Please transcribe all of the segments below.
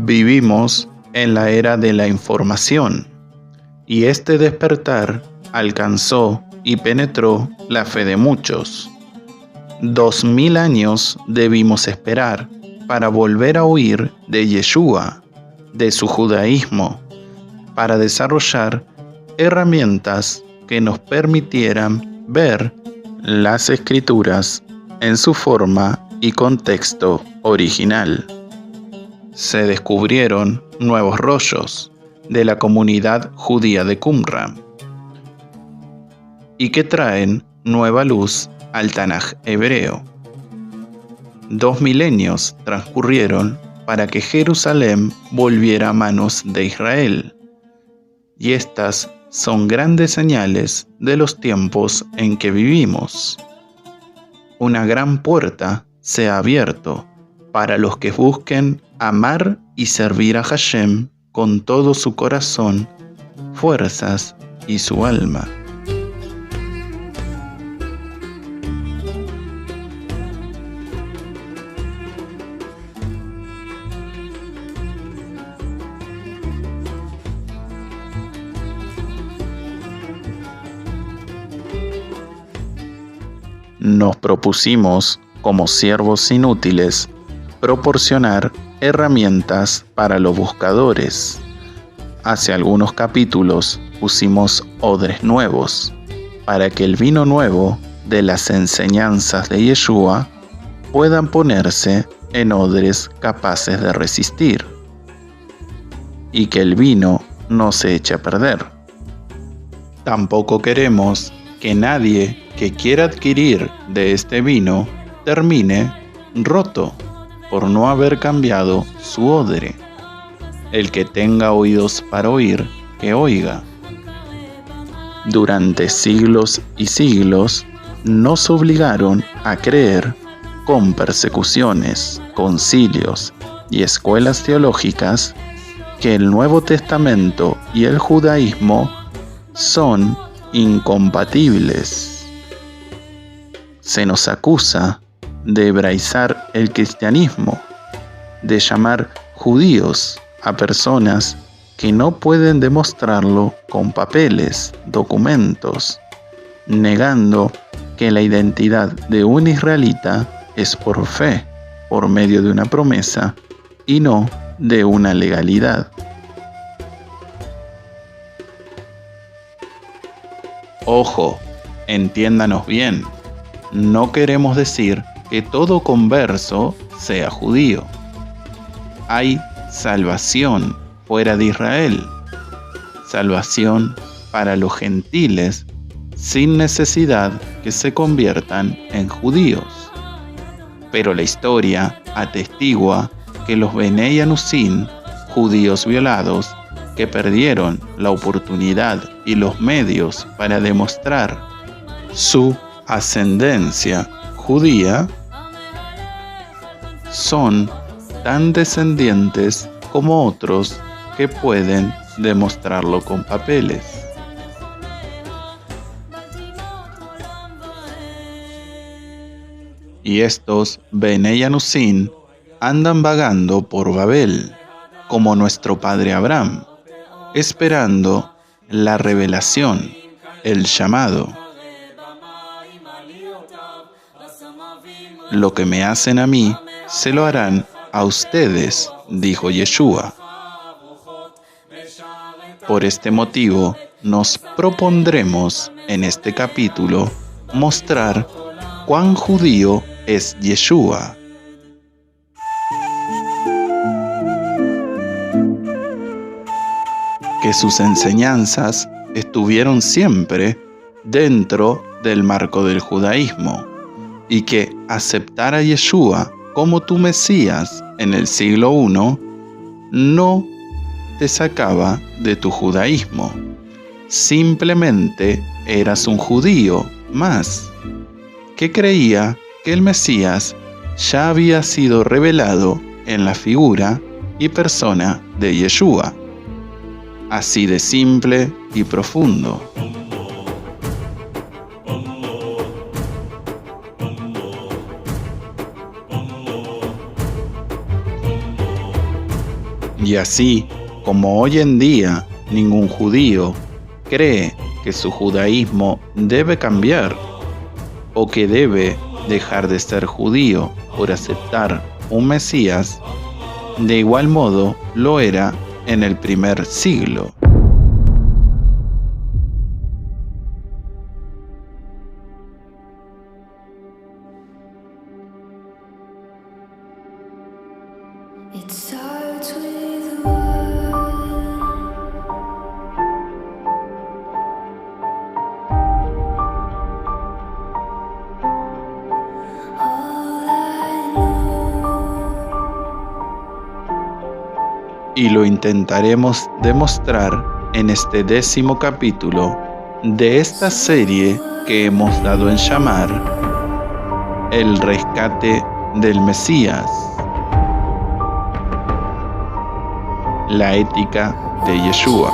Vivimos en la era de la información, y este despertar alcanzó y penetró la fe de muchos. 2000 años debimos esperar para volver a oír de Yeshua, de su judaísmo, para desarrollar herramientas que nos permitieran ver las Escrituras en su forma y contexto original. Se descubrieron nuevos rollos de la comunidad judía de Qumran y que traen nueva luz al Tanaj hebreo. 2 milenios transcurrieron para que Jerusalén volviera a manos de Israel, y estas son grandes señales de los tiempos en que vivimos. Una gran puerta se ha abierto para los que busquen amar y servir a Hashem con todo su corazón, fuerzas y su alma. Nos propusimos, como siervos inútiles, proporcionar herramientas para los buscadores. Hace algunos capítulos pusimos odres nuevos, para que el vino nuevo de las enseñanzas de Yeshua puedan ponerse en odres capaces de resistir, y que el vino no se eche a perder. Tampoco queremos que nadie que quiera adquirir de este vino termine roto por no haber cambiado su odre. El que tenga oídos para oír, que oiga. Durante siglos y siglos nos obligaron a creer con persecuciones, concilios y escuelas teológicas que el Nuevo Testamento y el judaísmo son incompatibles. Se nos acusa de hebraizar el cristianismo, de llamar judíos a personas que no pueden demostrarlo con papeles, documentos, negando que la identidad de un israelita es por fe, por medio de una promesa, y no de una legalidad. Ojo, entiéndanos bien, no queremos decir que todo converso sea judío. Hay salvación fuera de Israel, salvación para los gentiles sin necesidad que se conviertan en judíos. Pero la historia atestigua que los Benei Anusim, judíos violados, que perdieron la oportunidad y los medios para demostrar su ascendencia judía, son tan descendientes como otros que pueden demostrarlo con papeles. Y estos Benei Anusim andan vagando por Babel, como nuestro padre Abraham, esperando la revelación, el llamado. Lo que me hacen a mí, se lo harán a ustedes, dijo Yeshua. Por este motivo, nos propondremos en este capítulo mostrar cuán judío es Yeshua. Que sus enseñanzas estuvieron siempre dentro del marco del judaísmo y que aceptar a Yeshua como tu Mesías en el siglo I no te sacaba de tu judaísmo. Simplemente eras un judío más que creía que el Mesías ya había sido revelado en la figura y persona de Yeshua. Así de simple y profundo. Y así como hoy en día ningún judío cree que su judaísmo debe cambiar o que debe dejar de ser judío por aceptar un Mesías, de igual modo lo era en el primer siglo. Y lo intentaremos demostrar en este 10º capítulo de esta serie que hemos dado en llamar El rescate del Mesías, la ética de Yeshua.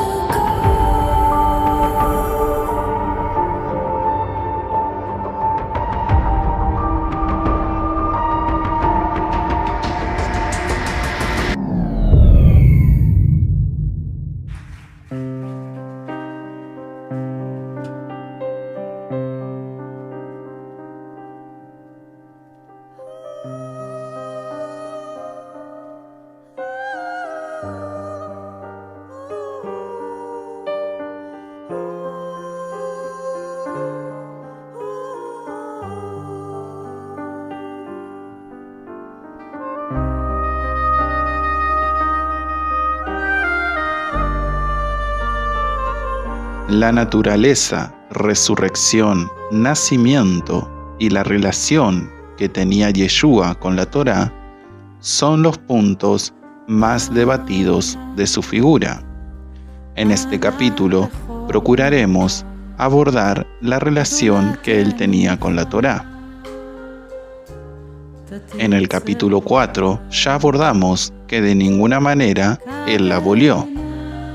La naturaleza, resurrección, nacimiento y la relación que tenía Yeshua con la Torá son los puntos más debatidos de su figura. En este capítulo procuraremos abordar la relación que él tenía con la Torá. En el capítulo 4 ya abordamos que de ninguna manera él la abolió.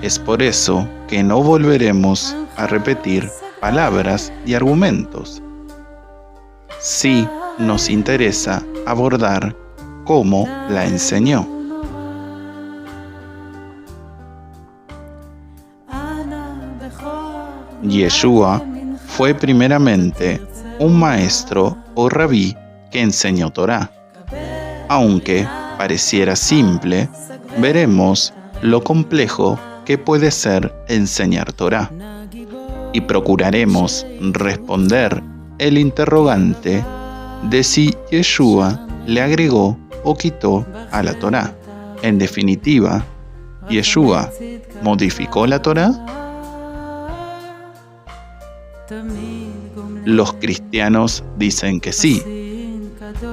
Es por eso que no volveremos a repetir palabras y argumentos. Sí nos interesa abordar cómo la enseñó. Yeshua fue primeramente un maestro o rabí que enseñó Torá. Aunque pareciera simple, veremos lo complejo que puede ser enseñar Torá, y procuraremos responder el interrogante de si Yeshua le agregó o quitó a la Torá. En definitiva, ¿Yeshua modificó la Torá? Los cristianos dicen que sí.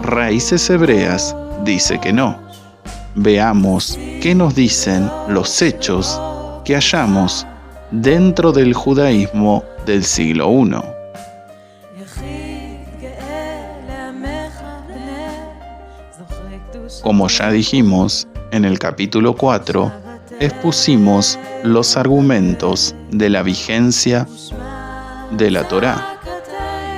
Raíces Hebreas dice que no. Veamos qué nos dicen los hechos que hallamos dentro del judaísmo del siglo I. Como ya dijimos, en el capítulo 4 expusimos los argumentos de la vigencia de la Torá.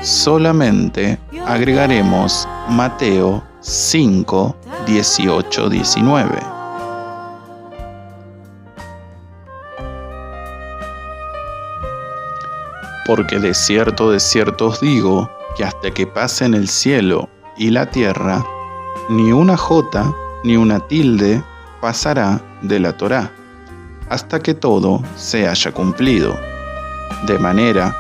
Solamente agregaremos Mateo 5, 18, 19. Porque de cierto os digo que hasta que pasen el cielo y la tierra, ni una jota ni una tilde pasará de la Torá, hasta que todo se haya cumplido. De manera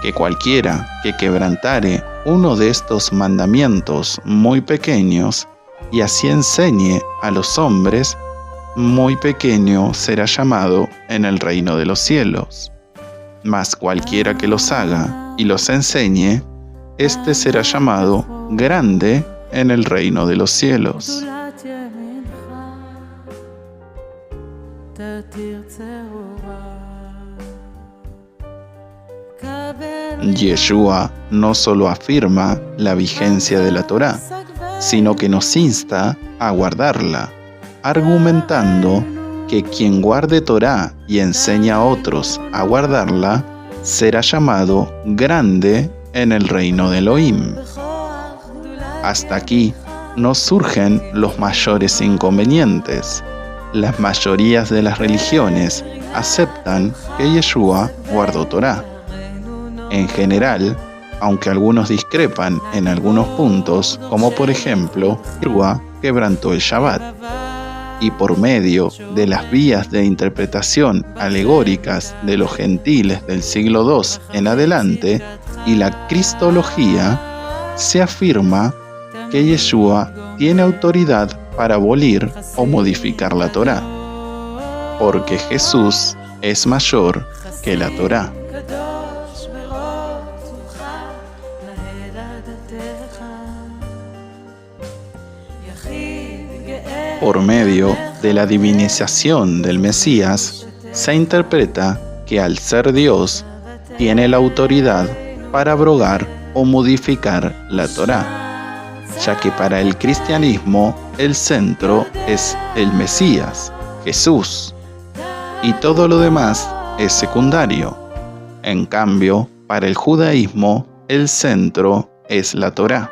que cualquiera que quebrantare uno de estos mandamientos muy pequeños y así enseñe a los hombres, muy pequeño será llamado en el reino de los cielos. Mas cualquiera que los haga y los enseñe, éste será llamado grande en el reino de los cielos. Yeshua no solo afirma la vigencia de la Torá, sino que nos insta a guardarla, argumentando que quien guarde Torá y enseña a otros a guardarla, será llamado grande en el reino de Elohim. Hasta aquí nos surgen los mayores inconvenientes. Las mayorías de las religiones aceptan que Yeshua guardó Torá. En general, aunque algunos discrepan en algunos puntos, como por ejemplo, Yeshua quebrantó el Shabbat, y por medio de las vías de interpretación alegóricas de los gentiles del siglo II en adelante y la cristología, se afirma que Yeshua tiene autoridad para abolir o modificar la Torá, porque Jesús es mayor que la Torá. Por medio de la divinización del Mesías, se interpreta que al ser Dios, tiene la autoridad para abrogar o modificar la Torá, ya que para el cristianismo el centro es el Mesías, Jesús, y todo lo demás es secundario. En cambio, para el judaísmo el centro es la Torá.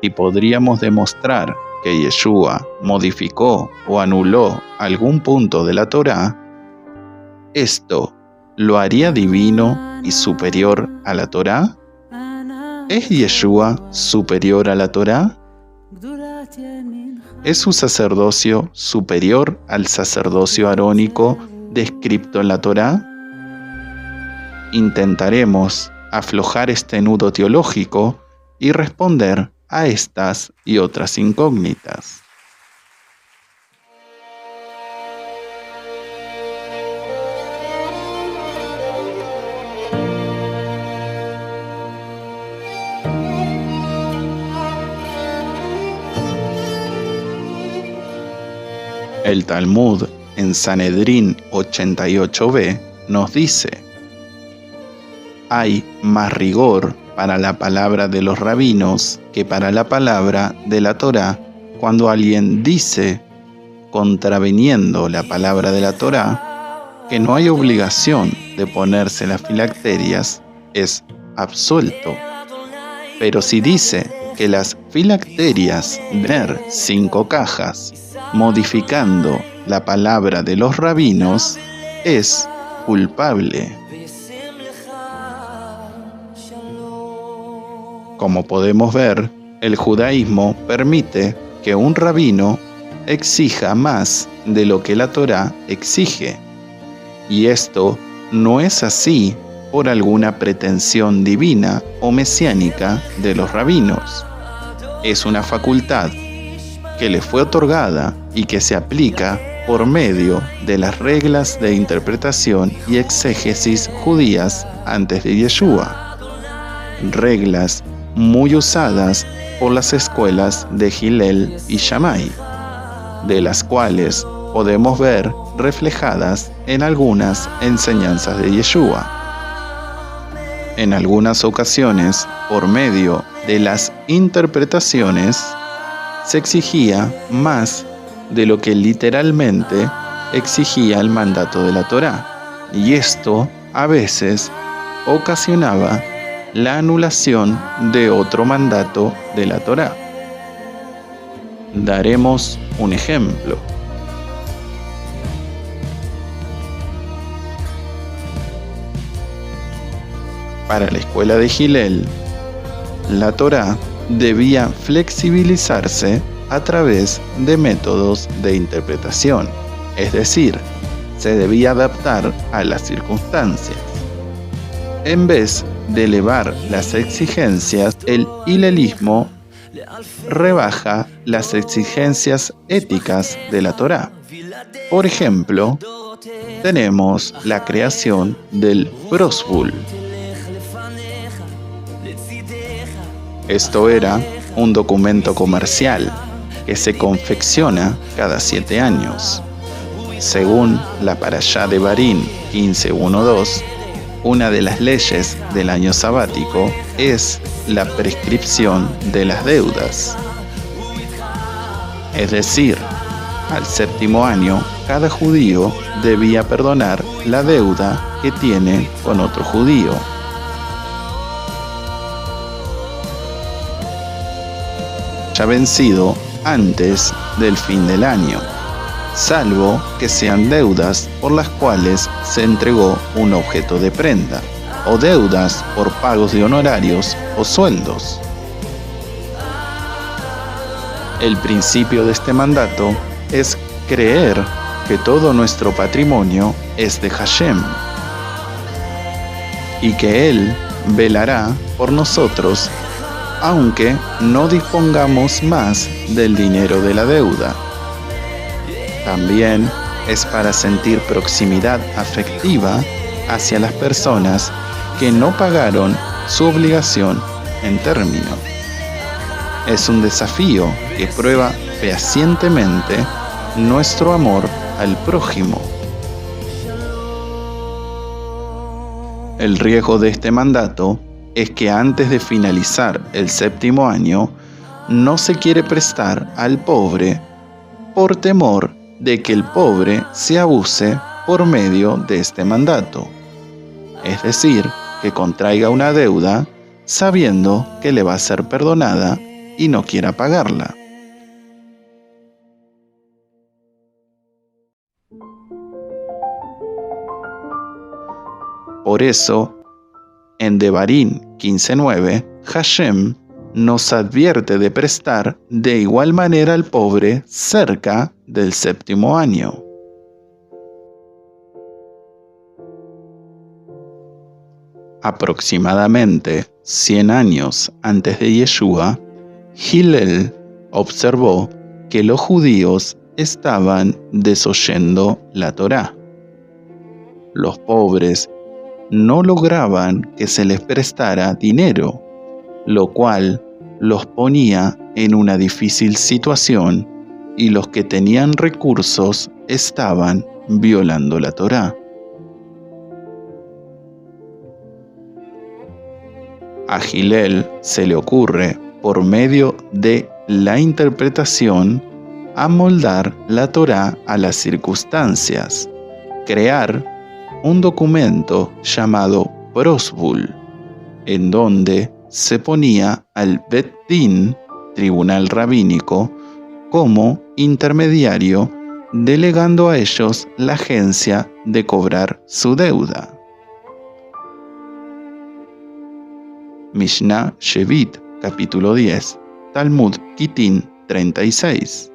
Y podríamos demostrar que Yeshua modificó o anuló algún punto de la Torá, ¿esto lo haría divino y superior a la Torá? ¿Es Yeshua superior a la Torá? ¿Es su sacerdocio superior al sacerdocio arónico descrito en la Torá? Intentaremos aflojar este nudo teológico y responder a estas y otras incógnitas. El Talmud en Sanedrín 88b nos dice: hay más rigor para la palabra de los rabinos que para la palabra de la Torá cuando alguien dice, contraviniendo la palabra de la Torá, que no hay obligación de ponerse las filacterias, es absuelto. Pero si dice que las filacterias deben tener 5 cajas, modificando la palabra de los rabinos, es culpable. Como podemos ver, el judaísmo permite que un rabino exija más de lo que la Torá exige. Y esto no es así por alguna pretensión divina o mesiánica de los rabinos. Es una facultad que le fue otorgada y que se aplica por medio de las reglas de interpretación y exégesis judías antes de Yeshua. Reglas muy usadas por las escuelas de Hillel y Shammai, de las cuales podemos ver reflejadas en algunas enseñanzas de Yeshua. En algunas ocasiones, por medio de las interpretaciones, se exigía más de lo que literalmente exigía el mandato de la Torá, y esto a veces ocasionaba la anulación de otro mandato de la Torá. Daremos un ejemplo. Para la escuela de Hillel, la Torá debía flexibilizarse a través de métodos de interpretación, es decir, se debía adaptar a las circunstancias. En vez de elevar las exigencias, el hilelismo rebaja las exigencias éticas de la Torá. Por ejemplo, tenemos la creación del prosbul. Esto era un documento comercial que se confecciona cada 7 años. Según la Parashá de Barín 15.1.2, una de las leyes del año sabático es la prescripción de las deudas. Es decir, al 7º año, cada judío debía perdonar la deuda que tiene con otro judío. Ya vencido antes del fin del año, salvo que sean deudas por las cuales se entregó un objeto de prenda, o deudas por pagos de honorarios o sueldos. El principio de este mandato es creer que todo nuestro patrimonio es de Hashem y que Él velará por nosotros aunque no dispongamos más del dinero de la deuda. También es para sentir proximidad afectiva hacia las personas que no pagaron su obligación en término. Es un desafío que prueba fehacientemente nuestro amor al prójimo. El riesgo de este mandato es que antes de finalizar el 7º año no se quiere prestar al pobre por temor de que el pobre se abuse por medio de este mandato. Es decir, que contraiga una deuda sabiendo que le va a ser perdonada y no quiera pagarla. Por eso, en Devarim 15.9, Hashem nos advierte de prestar de igual manera al pobre cerca del 7º año. Aproximadamente 100 años antes de Yeshua, Hillel observó que los judíos estaban desoyendo la Torá. Los pobres no lograban que se les prestara dinero, lo cual los ponía en una difícil situación y los que tenían recursos estaban violando la Torá. A Hillel se le ocurre, por medio de la interpretación, amoldar la Torá a las circunstancias, crear un documento llamado prosbul, en donde se ponía al Bet Din, tribunal rabínico, como intermediario, delegando a ellos la agencia de cobrar su deuda. Mishnah Shevit, capítulo 10, Talmud Kitin 36.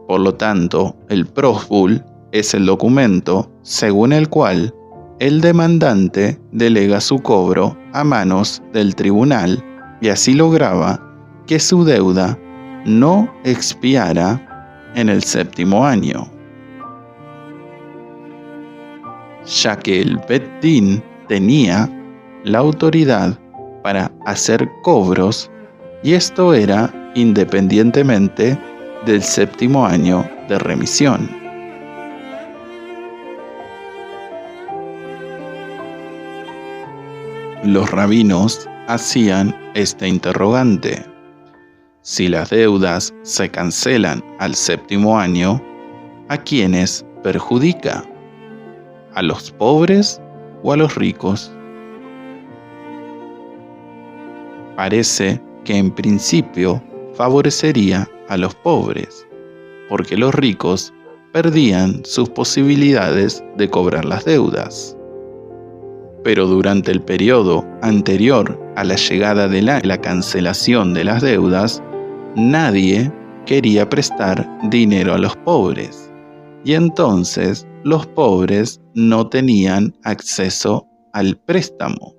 Por lo tanto, el prosbul es el documento según el cual el demandante delega su cobro a manos del tribunal y así lograba que su deuda no expiara en el 7º año, ya que el Bet Din tenía la autoridad para hacer cobros y esto era independientemente del 7º año de remisión. Los rabinos hacían este interrogante: si las deudas se cancelan al 7º año, ¿a quiénes perjudica? ¿A los pobres o a los ricos? Parece que en principio favorecería a los pobres, porque los ricos perdían sus posibilidades de cobrar las deudas. Pero durante el periodo anterior a la llegada de la cancelación de las deudas, nadie quería prestar dinero a los pobres, y entonces los pobres no tenían acceso al préstamo.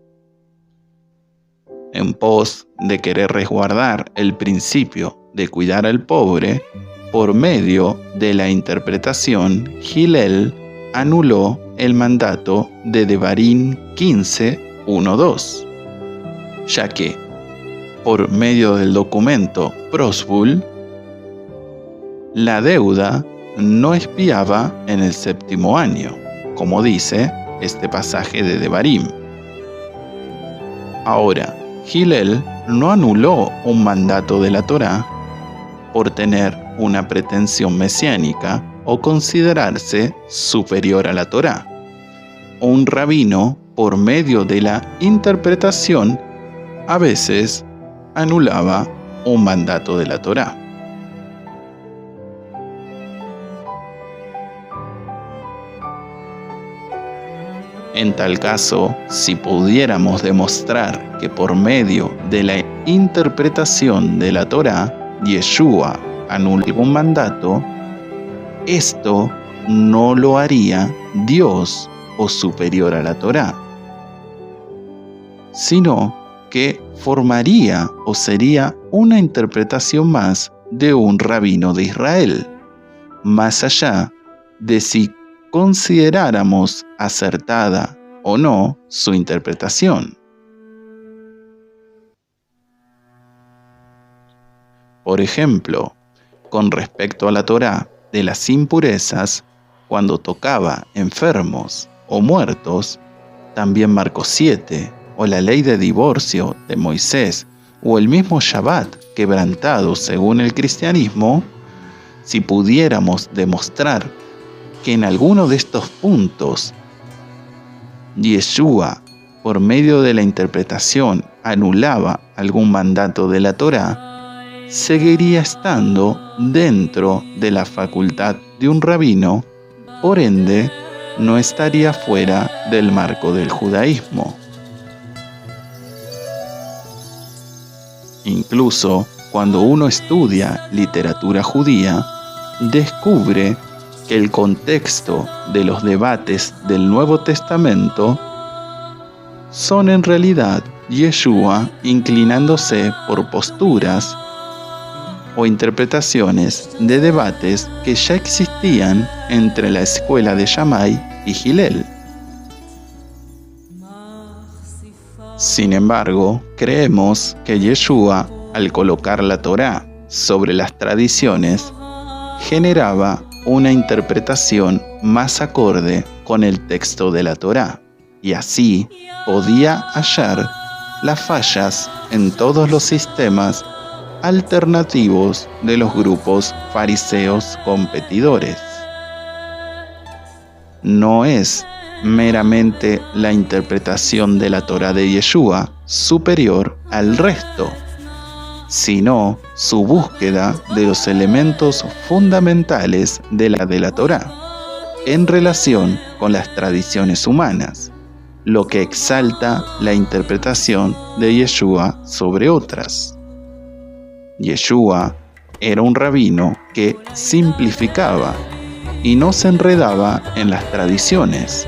En pos de querer resguardar el principio de cuidar al pobre, por medio de la interpretación, Hillel anuló el mandato de Devarim 15:1-2, ya que, por medio del documento Prosbul, la deuda no expiaba en el séptimo año, como dice este pasaje de Devarim. Ahora, Hillel no anuló un mandato de la Torá por tener una pretensión mesiánica o considerarse superior a la Torá. Un rabino, por medio de la interpretación, a veces anulaba un mandato de la Torá. En tal caso, si pudiéramos demostrar que por medio de la interpretación de la Torá, Yeshua anuló un mandato, esto no lo haría Dios o superior a la Torá, sino que formaría o sería una interpretación más de un rabino de Israel, más allá de si consideráramos acertada o no su interpretación. Por ejemplo, con respecto a la Torá de las impurezas, cuando tocaba enfermos o muertos, también Marcos 7, o la ley de divorcio de Moisés, o el mismo Shabbat quebrantado según el cristianismo, si pudiéramos demostrar que en alguno de estos puntos Yeshua, por medio de la interpretación, anulaba algún mandato de la Torá, seguiría estando dentro de la facultad de un rabino, por ende, no estaría fuera del marco del judaísmo. Incluso cuando uno estudia literatura judía, descubre que el contexto de los debates del Nuevo Testamento son en realidad Yeshua inclinándose por posturas o interpretaciones de debates que ya existían entre la escuela de Shammai y Hillel. Sin embargo, creemos que Yeshua, al colocar la Torá sobre las tradiciones, generaba una interpretación más acorde con el texto de la Torá, y así podía hallar las fallas en todos los sistemas alternativos de los grupos fariseos competidores. No es meramente la interpretación de la Torá de Yeshua superior al resto, sino su búsqueda de los elementos fundamentales de la Torá en relación con las tradiciones humanas, lo que exalta la interpretación de Yeshua sobre otras. Yeshua era un rabino que simplificaba y no se enredaba en las tradiciones.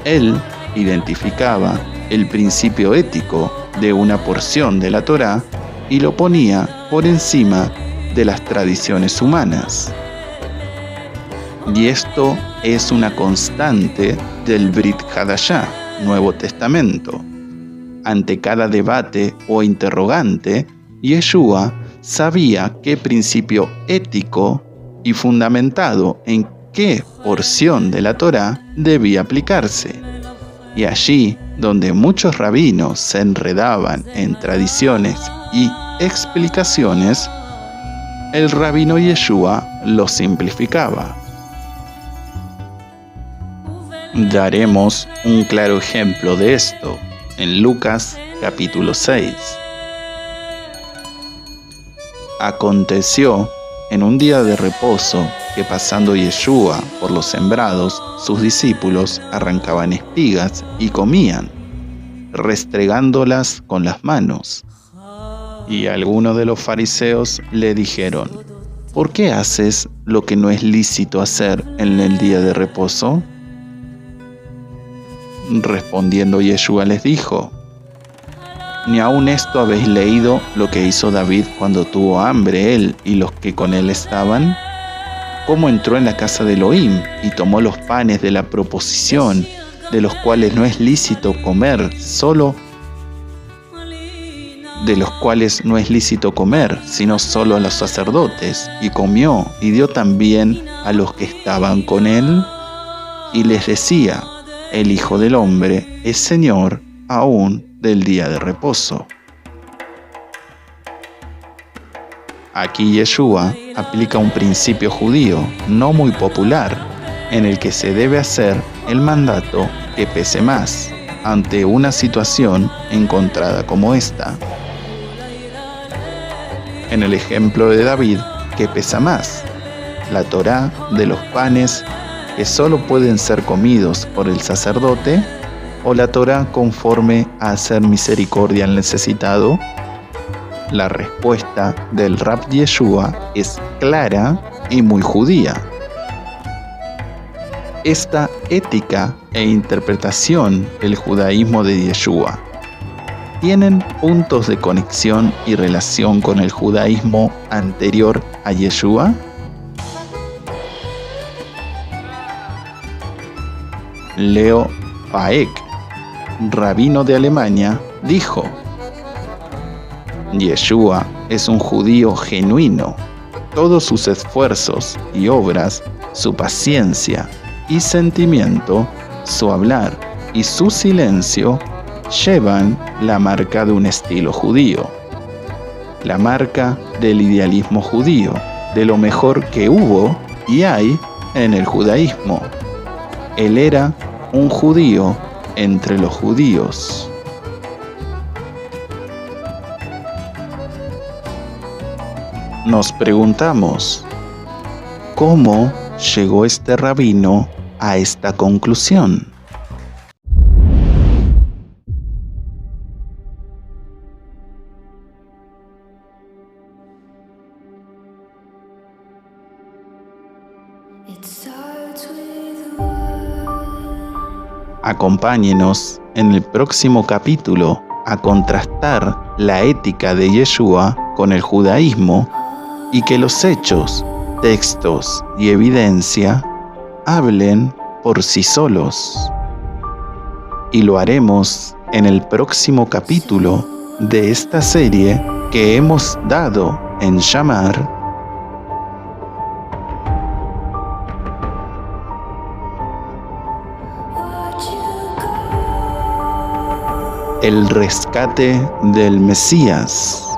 Él identificaba el principio ético de una porción de la Torá y lo ponía por encima de las tradiciones humanas. Y esto es una constante del Brit Hadashah, Nuevo Testamento. Ante cada debate o interrogante, Yeshua sabía qué principio ético y fundamentado en qué porción de la Torá debía aplicarse. Y allí, donde muchos rabinos se enredaban en tradiciones y explicaciones, el rabino Yeshua lo simplificaba. Daremos un claro ejemplo de esto en Lucas capítulo 6. Aconteció en un día de reposo que pasando Yeshua por los sembrados, sus discípulos arrancaban espigas y comían, restregándolas con las manos. Y algunos de los fariseos le dijeron: ¿por qué haces lo que no es lícito hacer en el día de reposo? Respondiendo Yeshua les dijo: ¿ni aun esto habéis leído lo que hizo David cuando tuvo hambre él y los que con él estaban? ¿Cómo entró en la casa de Elohim y tomó los panes de la proposición, de los cuales no es lícito comer, sino solo a los sacerdotes, y comió y dio también a los que estaban con él? Y les decía: el Hijo del Hombre es Señor aún del día de reposo. Aquí Yeshua aplica un principio judío no muy popular, en el que se debe hacer el mandato que pese más ante una situación encontrada como esta. En el ejemplo de David, ¿qué pesa más? ¿La Torá de los panes que solo pueden ser comidos por el sacerdote, o la Torá conforme a hacer misericordia al necesitado? La respuesta del Rab Yeshua es clara y muy judía. Esta ética e interpretación del judaísmo de Yeshua tienen puntos de conexión y relación con el judaísmo anterior a Yeshua. Leo Paek, rabino de Alemania, dijo: Yeshua es un judío genuino. Todos sus esfuerzos y obras, su paciencia y sentimiento, su hablar y su silencio llevan la marca de un estilo judío, la marca del idealismo judío, de lo mejor que hubo y hay en el judaísmo. Él era un judío entre los judíos. Nos preguntamos: ¿cómo llegó este rabino a esta conclusión? Acompáñenos en el próximo capítulo a contrastar la ética de Yeshua con el judaísmo, y que los hechos, textos y evidencia hablen por sí solos. Y lo haremos en el próximo capítulo de esta serie que hemos dado en llamar El rescate del Mesías.